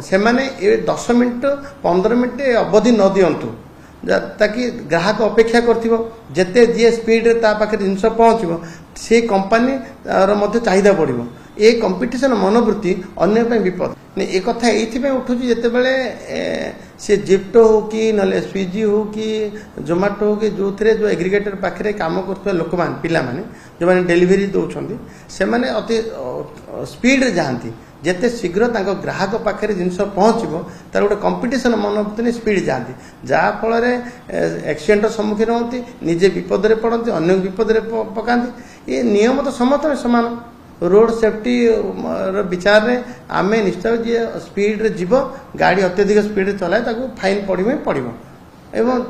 से माने 10 minute 15 minute अवधि न दिंतु ताकि ग्राहक अपेक्षा करते जी स्पीड पाखे जिनस पहुँचो से कंपनी चाहिदा बढ़ ये कंपिटिशन मनोवृत्ति अन्य विपद एक कथा ये उठू जिते बड़े सी जिप्टो हो कि ना स्विगी हो कि जोमाटो हो कि जो थे जो एग्रीगेटर पाखे कम कर लोक मैंने जो मैंने डेलीवरी दौरान से मैंने अति स्पीड जाती जिते शीघ्र ग्राहक पाखे जिनस पहुँचो तार गोटे कंपिटिशन मनोवृत्ति स्पीड जाती जहाँफल एक्सीडेंट सम्मुखीन होती निजे विपद में पड़ती अन्य विपद में पकाती ये नियम तो समस्त सामान रोड सेफ्टी विचार रे आमे निश्चय जी स्पीड रे जीव गाड़ी अत्यधिक स्पीड चलाए ताको फाइन पड़े पड़ो एवं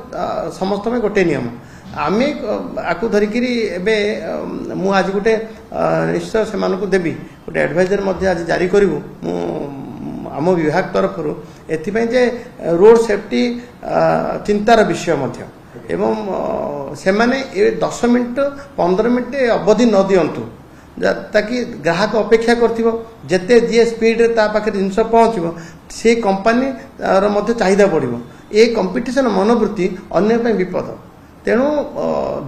समस्त में गोटे नियम आमे आकु धरिकी मु आज गोटे निश्चय से देवी गोटे एडवाइजर आज जारी करूँ आम विभाग तरफ एथिपाई जे रोड सेफ्टी चिंतार विषय एवं से माने 10 मिनट 15 मिनट अवधि न दिंतु ताकि ग्राहक अपेक्षा करते जी स्पीड पाखे जिनस पहुँचो से कंपनी चाहिदा बढ़ ये कंपिटिशन मनोवृत्ति अन्य विपद तेणु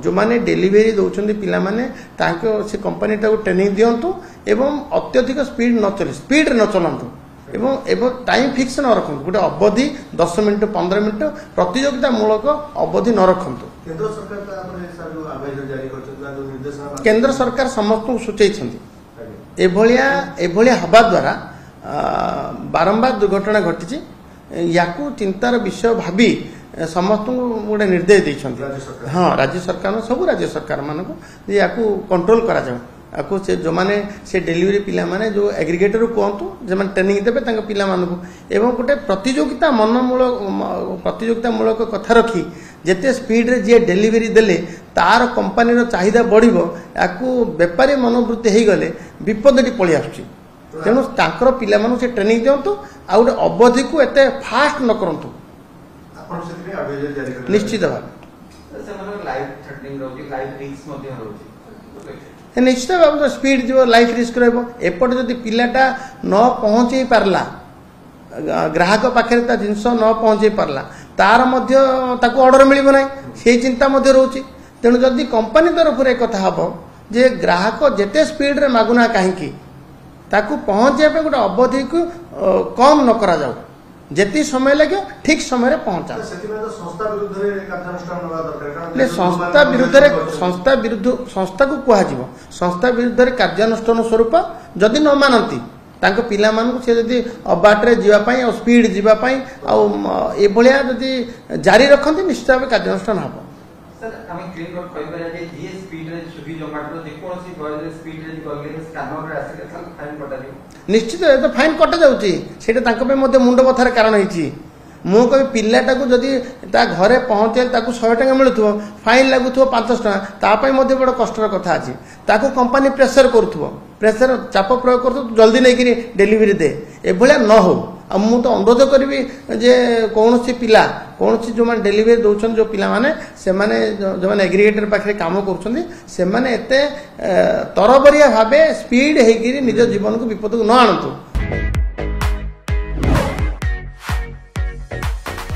जो मैंने डेलीवरी दौरान पिलाने से कंपनी ट्रेनिंग दिंतु एवं अत्यधिक स्पीड न चले स्पीड न चलातु एवं टाइम फिक्स न रखु गोटे अवधि 10 मिनट 15 मिनट प्रतियोगिता मूलक अवधि न रखु केंद्र सरकार समस्त सूचई एभलिया हवा द्वारा बारंबार दुर्घटना घटी या चिंतार विषय भावी समस्त गोटे निर्देश देते हाँ राज्य सरकार सब राज्य सरकार मान या कंट्रोल करा जाओ आपको से जो माने से डेलीवरी पिला माने जो एग्रीगेटर कहतु जो मैंने ट्रेनिंग देवे पिला मानू एवं गोटे प्रतियोगिता प्रतियोगिता मूलक कथा रखी जिते स्पीड रे जे डेलीवरी देले तार कंपनी चाहिदा बढ़िबो याकू बेपारी मनोवृत्ति हो गले विपदटी पलि आसुची तेणु तांकर पिला मानू से ट्रेनिंग दिंतु आ गोटे अवधि को एते फास्ट न करंतु निश्चित भाव निश्चित भाव स्पीड जो लाइफ रिस्क रपटे जदि पिलाटा न पहुँचे पारला ग्राहक पाखे जिनस न पहुँचे पारला तार ऑर्डर मिल ना से चिंता रोचे तेणु जदि कंपनी तरफ एक कथा हम जे ग्राहक जिते स्पीड रे मागुना कहीं पहुँचे गोटे अवधि को कम न करा जाऊ जेती समय लगे ठीक समय पहुंचा संस्था को कह संस्था विरुद्ध कार्यानुष्ठान स्वरूप जदि न मानती पिला से जदि अबाटे जीवाई और स्पीड जीवाई आया जदि जारी रखती निश्चित भाव कार्यानुष्ठान हम निश्चित तो फाइन कटा जाऊँगी मुंड बथार कारण होती मु कह पिलाटा को जदि घरे पहुँचे 100 टका मिलूँ फाइन लगुव 500 टका बड़ कष्टर कथा अच्छी कंपनी प्रेसर प्रेसर चाप प्रयोग कर जल्दी नहीं डेलीवरी दे एभलिया न हो मु तो अनुरोध करी जे कौन पिला कौन जो मैंने डेलीवरी दौरान जो पिला माने से माने जो मैंने एग्रीगेटर पाखे काम कर तरबरिया भाव स्पीड होकर निज जीवन को विपद को न आणतु।